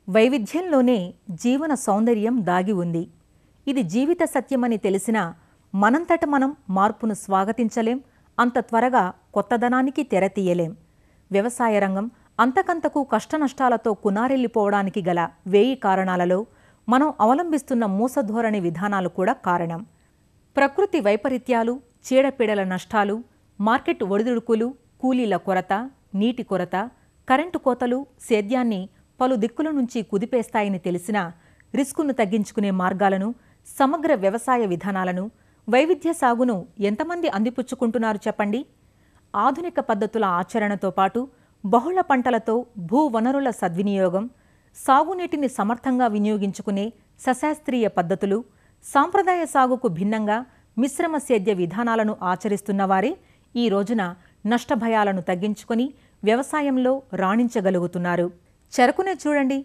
వైవిధ్యంలోనే జీవన సౌందర్యం దాగి ఉంది. ఇది జీవిత సత్యమని తెలిసినా మనంతట మనం మార్పును స్వాగతించలేం, అంత త్వరగా కొత్తదనానికి తెరతీయలేం. వ్యవసాయ రంగం అంతకంతకు కష్టనష్టాలతో కునారెల్లిపోవడానికి గల 1000 కారణాలలో మనం అవలంబిస్తున్న మూసధోరణి విధానాలు కూడా కారణం. ప్రకృతి వైపరీత్యాలు, చీడపీడల నష్టాలు, మార్కెట్ ఒడిదుడుకులు, కూలీల కొరత, నీటి కొరత, కరెంటు కోతలు సేద్యాన్ని పలు దిక్కుల నుంచి కుదిపేస్తాయని తెలిసినా రిస్కును తగ్గించుకునే మార్గాలను, సమగ్ర వ్యవసాయ విధానాలను, వైవిధ్య సాగును ఎంతమంది అందిపుచ్చుకుంటున్నారు చెప్పండి? ఆధునిక పద్ధతుల ఆచరణతో పాటు బహుళ పంటలతో భూవనరుల సద్వినియోగం, సాగునీటిని సమర్థంగా వినియోగించుకునే సశాస్త్రీయ పద్ధతులు, సాంప్రదాయ సాగుకు భిన్నంగా మిశ్రమ సేద్య విధానాలను ఆచరిస్తున్నవారే ఈ రోజున నష్టభయాలను తగ్గించుకొని వ్యవసాయంలో రాణించగలుగుతున్నారు. చెరకునే చూడండి.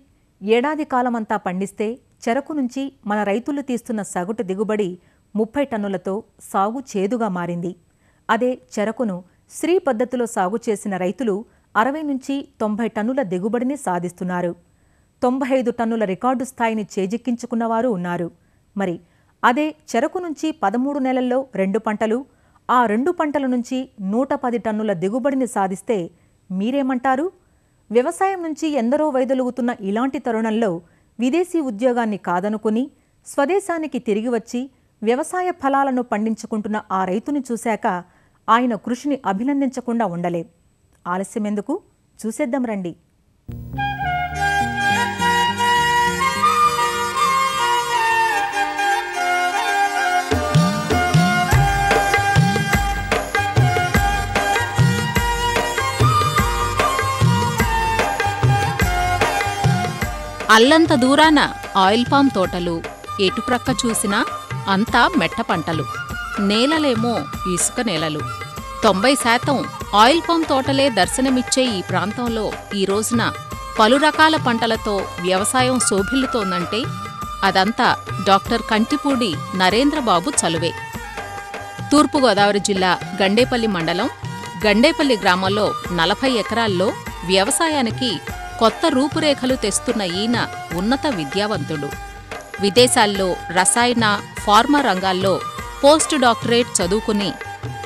ఏడాది కాలమంతా పండిస్తే చెరకు నుంచి మన రైతులు తీస్తున్న సగటు దిగుబడి 30 టన్నులతో సాగు చేదుగా మారింది. అదే చెరకును శ్రీ పద్ధతిలో సాగు చేసిన రైతులు 60 నుంచి 90 టన్నుల దిగుబడిని సాధిస్తున్నారు. 95 టన్నుల రికార్డు స్థాయిని చేజిక్కించుకున్నవారు ఉన్నారు. మరి అదే చెరకు నుంచి 13 నెలల్లో 2 పంటలు, ఆ 2 పంటల నుంచి 110 టన్నుల దిగుబడిని సాధిస్తే మీరేమంటారు? వ్యవసాయం నుంచి ఎందరో వైదొలుగుతున్న ఇలాంటి తరుణంలో విదేశీ ఉద్యోగాన్ని కాదనుకుని స్వదేశానికి తిరిగి వచ్చి వ్యవసాయ ఫలాలను పండించుకుంటున్న ఆ రైతుని చూశాక ఆయన కృషిని అభినందించకుండా ఉండలేం. ఆలస్యమెందుకు? చూసేద్దాం రండి. అల్లంత దూరాన ఆయిల్ పామ్ తోటలు, ఎటుప్రక్క చూసినా అంతా మెట్ట పంటలు, నేలలేమో ఇసుక నేలలు. 90% ఆయిల్ పామ్ తోటలే దర్శనమిచ్చే ఈ ప్రాంతంలో ఈ రోజున పలు రకాల పంటలతో వ్యవసాయం శోభిల్లుతోందంటే అదంతా డాక్టర్ కంటిపూడి నరేంద్రబాబు చలువే. తూర్పుగోదావరి జిల్లా గండేపల్లి మండలం గండేపల్లి గ్రామంలో 40 ఎకరాల్లో వ్యవసాయానికి కొత్త రూపురేఖలు తెస్తున్న ఈయన ఉన్నత విద్యావంతుడు. విదేశాల్లో రసాయన, ఫార్మా రంగాల్లో పోస్ట్ డాక్టరేట్ చదువుకుని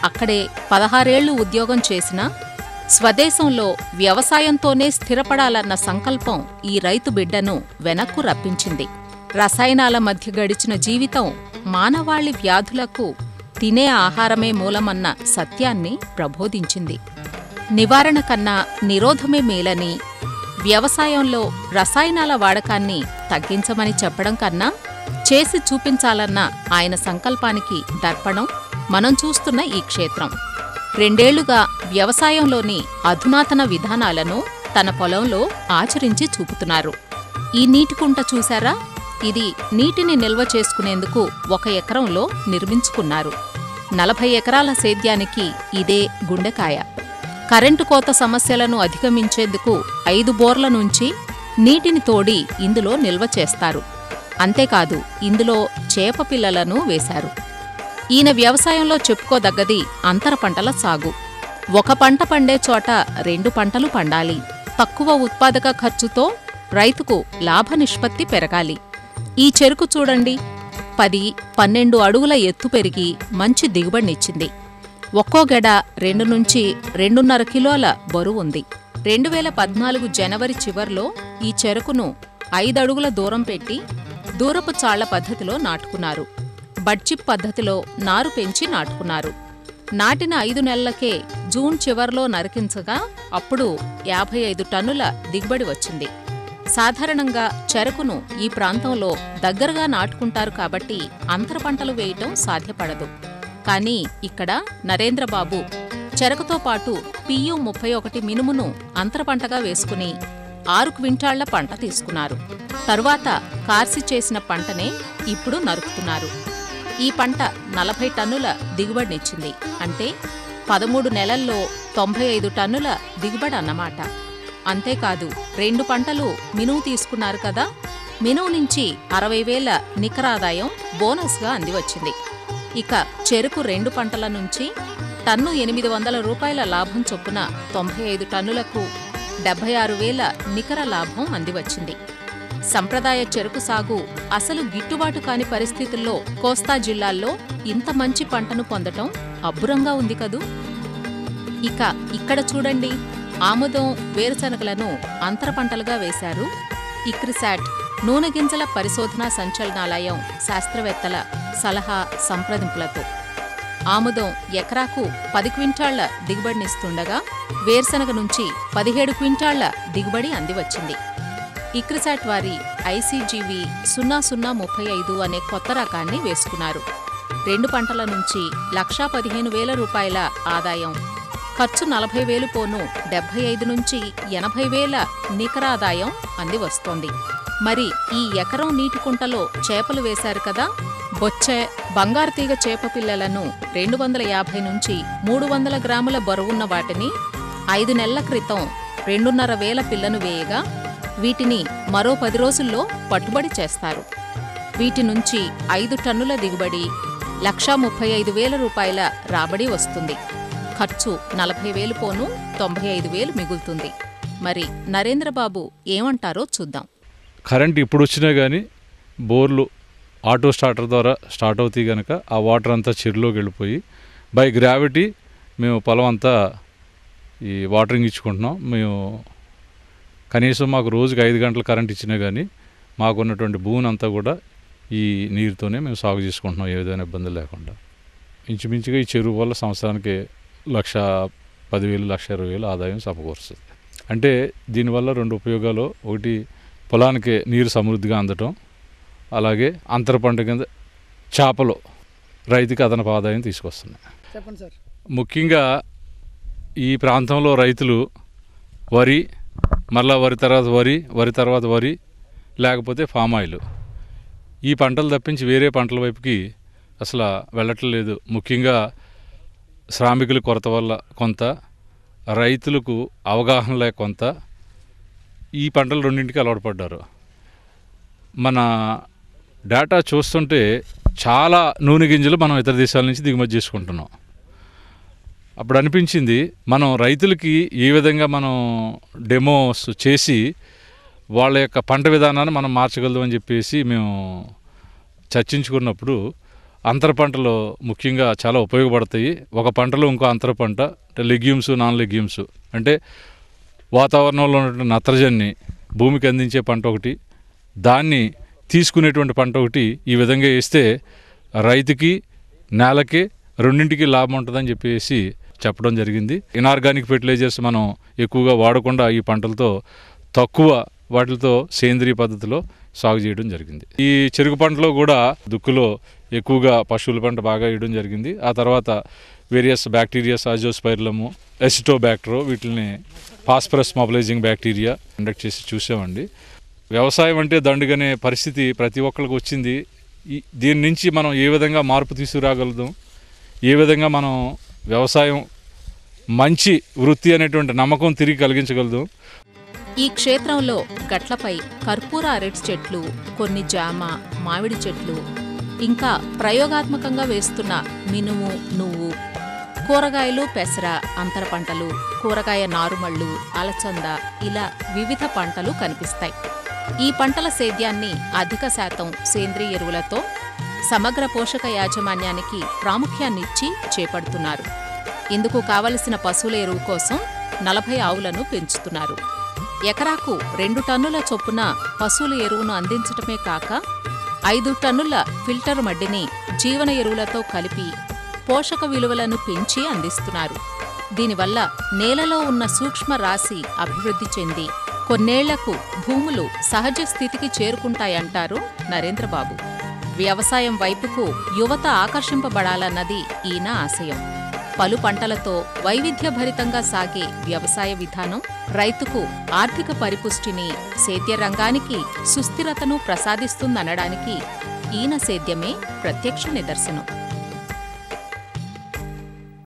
అక్కడే 16 ఏళ్లు ఉద్యోగం చేసినా స్వదేశంలో వ్యవసాయంతోనే స్థిరపడాలన్న సంకల్పం ఈ రైతు బిడ్డను వెనక్కు రప్పించింది. రసాయనాల మధ్య గడిచిన జీవితం మానవాళి వ్యాధులకు తినే ఆహారమే మూలమన్న సత్యాన్ని ప్రబోధించింది. నివారణ కన్నా నిరోధమే మేలని, వ్యవసాయంలో రసాయనాల వాడకాన్ని తగ్గించమని చెప్పడం కన్నా చేసి చూపించాలన్న ఆయన సంకల్పానికి దర్పణం మనం చూస్తున్న ఈ క్షేత్రం. 2 ఏళ్లుగా వ్యవసాయంలోని అధునాతన విధానాలను తన పొలంలో ఆచరించి చూపుతున్నారు. ఈ నీటికుంట చూశారా? ఇది నీటిని నిల్వ చేసుకునేందుకు 1 ఎకరంలో నిర్మించుకున్నారు. 40 ఎకరాల సేద్యానికి ఇదే గుండెకాయ. కరెంటు కోత సమస్యలను అధిగమించేందుకు 5 బోర్ల నుంచి నీటిని తోడి ఇందులో నిల్వ చేస్తారు. అంతేకాదు ఇందులో చేప పిల్లలను వేశారు. ఈయన వ్యవసాయంలో చెప్పుకోదగ్గది అంతర పంటల సాగు. 1 పంట పండే చోట 2 పంటలు పండాలి. తక్కువ ఉత్పాదక ఖర్చుతో రైతుకు లాభ నిష్పత్తి పెరగాలి. ఈ చెరకు చూడండి, 10-12 అడుగుల ఎత్తు పెరిగి మంచి దిగుబడినిచ్చింది. ఒక్కో గెడ 2 నుంచి 2.5 కిలోల బరువుంది. 2014 జనవరి చివర్లో ఈ చెరుకును 5 అడుగుల దూరం పెట్టి దూరపు చాళ్ల పద్ధతిలో నాటుకున్నారు. బడ్చిప్ పద్ధతిలో నారు పెంచి నాటుకున్నారు. నాటిన 5 నెలలకే జూన్ చివర్లో నరికించగా అప్పుడు 55 టన్నుల దిగుబడి వచ్చింది. సాధారణంగా చెరకును ఈ ప్రాంతంలో దగ్గరగా నాటుకుంటారు కాబట్టి అంతర పంటలు వేయటం సాధ్యపడదు. కానీ ఇక్కడ నరేంద్రబాబు చెరకుతో పాటు PU-31 మినుమును అంతర పంటగా వేసుకుని 6 క్వింటాళ్ల పంట తీసుకున్నారు. తరువాత కార్సి చేసిన పంటనే ఇప్పుడు నరుకుతున్నారు. ఈ పంట 40 టన్నుల దిగుబడినిచ్చింది. అంటే 13 నెలల్లో 95 టన్నుల దిగుబడి అన్నమాట. అంతేకాదు 2 పంటలు మినుము తీసుకున్నారు కదా, మినుము నుంచి 60,000 నికరాదాయం బోనస్గా అందివచ్చింది. ఇక చెరకు 2 పంటల నుంచి టన్ను 800 రూపాయల లాభం చొప్పున 95 టన్నులకు 76,000 నికర లాభం అందివచ్చింది. సంప్రదాయ చెరకు సాగు అసలు గిట్టుబాటు కాని పరిస్థితుల్లో కోస్తా జిల్లాల్లో ఇంత మంచి పంటను పొందటం అబ్బురంగా ఉంది కదూ. ఇక ఇక్కడ చూడండి, ఆముదం, వేరుశనగలను అంతర పంటలుగా వేశారు. ఇక్రిసాట్ నూనె గింజల పరిశోధనా సంచలనాలయం శాస్త్రవేత్తల సలహా సంప్రదింపులతో ఆముదం ఎకరాకు 10 క్వింటాళ్ల దిగుబడినిస్తుండగా వేరుశనగ నుంచి 17 క్వింటాళ్ల దిగుబడి అందివచ్చింది. ఇక్రిసాట్ వారి ICGV 0035 అనే కొత్త రకాన్ని వేసుకున్నారు. 2 పంటల నుంచి 1,15,000 రూపాయల ఆదాయం, ఖర్చు 40,000 పోను 75 నుంచి 80,000 నికరాదాయం అంది వస్తోంది. మరి ఈ ఎకరం నీటి కుంటలో చేపలు వేశారు కదా, బొచ్చె, బంగారు తీగ చేప పిల్లలను 250 నుంచి 300 గ్రాముల బరువున్న వాటిని 5 నెలల క్రితం 2,500 పిల్లను వేయగా వీటిని మరో 10 రోజుల్లో పట్టుబడి చేస్తారు. వీటి నుంచి 5 టన్నుల దిగుబడి, 1,35,000 రూపాయల రాబడి వస్తుంది. ఖర్చు 40,000 పోను 95,000 మిగులుతుంది. మరి నరేంద్రబాబు ఏమంటారో చూద్దాం. కరెంట్ ఇప్పుడు వచ్చినా కానీ బోర్లు ఆటో స్టార్టర్ ద్వారా స్టార్ట్ అవుతాయి కనుక ఆ వాటర్ అంతా చెరువులోకి వెళ్ళిపోయి బై గ్రావిటీ మేము పొలం అంతా ఈ వాటరింగ్ ఇచ్చుకుంటున్నాం. మేము కనీసం మాకు రోజుకి 5 గంటలు కరెంట్ ఇచ్చినా కానీ మాకున్నటువంటి భూమిని అంతా కూడా ఈ నీరుతోనే మేము సాగు చేసుకుంటున్నాం, ఏ విధమైన ఇబ్బంది లేకుండా. ఇంచుమించుగా ఈ చెరువు వల్ల సంవత్సరానికి 1,10,000, 1,20,000 ఆదాయం సమకూరుస్తుంది. అంటే దీనివల్ల 2 ఉపయోగాలు. ఒకటి, పొలానికి నీరు సమృద్ధిగా అందటం, అలాగే అంతర పంట కింద చేపలు రైతుకి అదనపు ఆదాయం తీసుకొస్తున్నాయి. చెప్పండి సార్. ముఖ్యంగా ఈ ప్రాంతంలో రైతులు వరి, మరలా వరి తర్వాత వరి, వరి తర్వాత వరి, లేకపోతే ఫామ్ ఆయిల్, ఈ పంటలు తప్పించి వేరే పంటల వైపుకి అసలు వెళ్ళట్లేదు. ముఖ్యంగా శ్రామికుల కొరత వల్ల కొంత, రైతులకు అవగాహన లేక కొంత ఈ పంటలు రెండింటికి అలవాటు పడ్డారు. మన డేటా చూస్తుంటే చాలా నూనె గింజలు మనం ఇతర దేశాల నుంచి దిగుమతి చేసుకుంటున్నాం. అప్పుడు అనిపించింది మనం రైతులకి ఏ విధంగా మనం డెమోస్ చేసి వాళ్ళ యొక్క పంట విధానాన్ని మనం మార్చగలమని చెప్పేసి మేము చర్చించుకున్నప్పుడు అంతర పంటలు ముఖ్యంగా చాలా ఉపయోగపడతాయి. ఒక పంటలో ఇంకో అంతర పంట అంటే లెగ్యూమ్స్, నాన్ లెగ్యూమ్స్, అంటే వాతావరణంలో ఉన్నటువంటి నత్రజనిని భూమికి అందించే పంట ఒకటి, దాన్ని తీసుకునేటువంటి పంట ఒకటి, ఈ విధంగా వేస్తే రైతుకి నేలకి రెండింటికి లాభం ఉంటుందని చెప్పేసి చెప్పడం జరిగింది. ఇనార్గానిక్ ఫెర్టిలైజర్స్ మనం ఎక్కువగా వాడకుండా ఈ పంటలతో తక్కువ వాటితో సేంద్రీయ పద్ధతిలో సాగు చేయడం జరిగింది. ఈ చెరుకు పంటలో కూడా దుక్కులో ఎక్కువగా పశువుల పంట బాగా వేయడం జరిగింది. ఆ తర్వాత వేరియస్ బ్యాక్టీరియాస్, అజోస్పైర్లము, ఎసిటోబ్యాక్టర్, వీటిని ఫాస్ఫరస్ మొబిలైజింగ్ బ్యాక్టీరియా కండక్ట్ చేసి చూసామండి. వ్యవసాయం అంటే దండుగనే పరిస్థితి ప్రతి ఒక్కరికి వచ్చింది. దీని నుంచి మనం ఏ విధంగా మార్పు తీసుకురాగలుగుతాం, ఏ విధంగా మనం వ్యవసాయం మంచి వృత్తి అనేటువంటి నమ్మకం తిరిగి కలిగించగలుగుతాం. ఈ క్షేత్రంలో గట్లపై కర్పూర అరటి చెట్లు, కొన్ని జామ, మామిడి చెట్లు, ఇంకా ప్రయోగాత్మకంగా వేస్తున్న మినుము, నువ్వు, కూరగాయలు, పెసర, అంతర పంటలు, కూరగాయ నారుమళ్ళు, అలచంద, ఇలా వివిధ పంటలు కనిపిస్తాయి. ఈ పంటల సేద్యాన్ని అధిక శాతం సేంద్రియ ఎరువులతో సమగ్ర పోషక యాజమాన్యానికి ప్రాముఖ్యాన్నిచ్చి చేపడుతున్నారు. ఇందుకు కావలసిన పశువుల ఎరువు కోసం 40 ఆవులను పెంచుతున్నారు. ఎకరాకు 2 టన్నుల చొప్పున పశువుల ఎరువును అందించటమే కాక 5 టన్నుల ఫిల్టర్ మడ్డిని జీవన ఎరువులతో కలిపి పోషక విలువలను పెంచి అందిస్తున్నారు. దీనివల్ల నేలలో ఉన్న సూక్ష్మ రాశి అభివృద్ధి చెంది కొన్నేళ్లకు భూములు సహజ స్థితికి చేరుకుంటాయంటారు నరేంద్రబాబు. వ్యవసాయం వైపుకు యువత ఆకర్షింపబడాలన్నది ఈయన ఆశయం. పలు పంటలతో వైవిధ్యభరితంగా సాగే వ్యవసాయ విధానం రైతుకు ఆర్థిక పరిపుష్టిని, సేద్య రంగానికి సుస్థిరతను ప్రసాదిస్తుందనడానికి ఈయన సేద్యమే ప్రత్యక్ష నిదర్శనం.